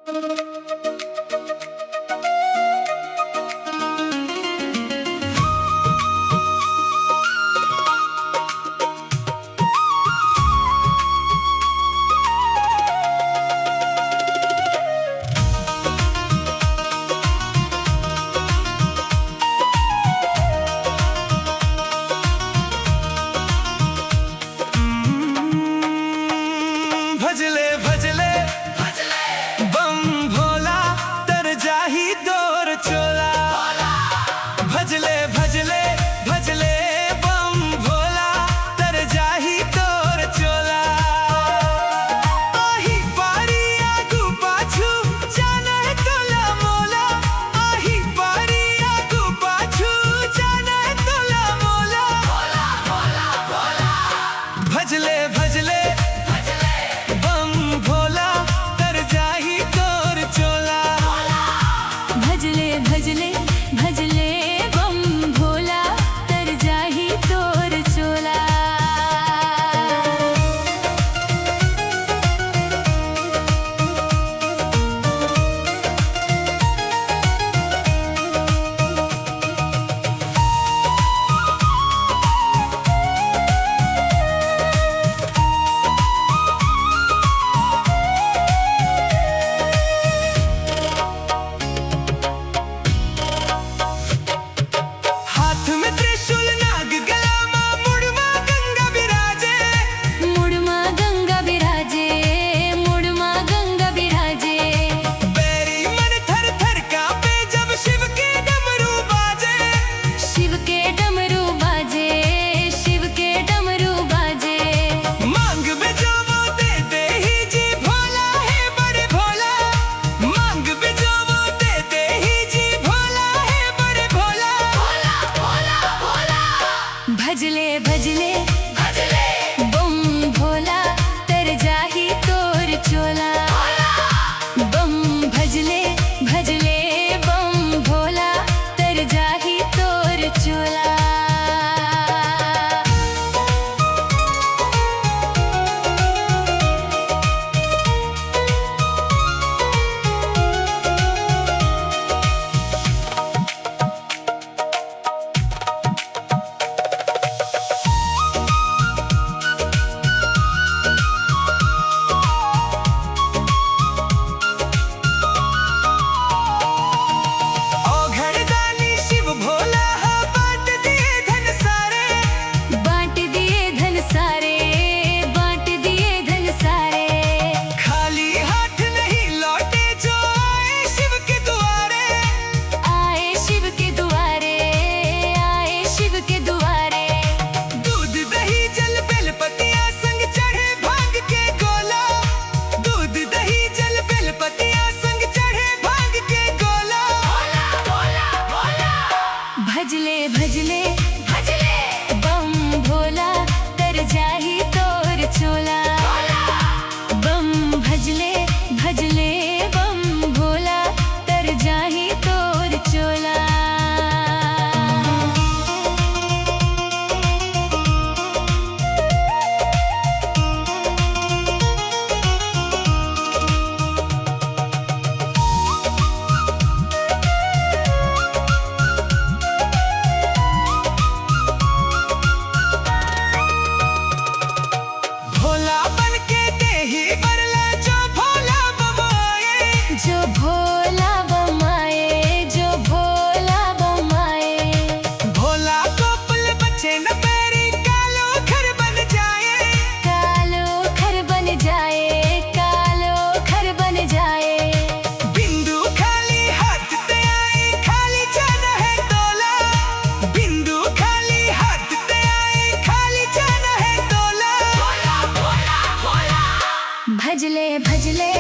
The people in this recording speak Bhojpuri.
भजले भजले बम भोला तर जाही दौर चोला। भजले भजले भजले बम भोला तर जाही दौर चोला। आही पारी आगू पाछू जाने तोला मोला। आही पारी आगू पाछू जाने तोला मोला। भजले भजले भजले भजले भजले बम भोला तर जाही तोर चोला। भजले भजले भजले बम भोला तर जाही तोर चोला। बम भजले भजले बम भोला तर जाही तोर चोला। भजले भजले भजले बम भोला तर जाही तोर चोला। बम भजले भजले बम भोला तर जाही तोर चोला। जो भोला बमाए जो भोला बमाए। भोला गोपल बचे न पैरी कालो घर बन जाए। कालो घर बन जाए कालो घर बन जाए। बिंदु खाली हाथ ते आए खाली जाना है तोला। बिंदु खाली हाथ ते आए खाली जाना है तोला। भजले भजले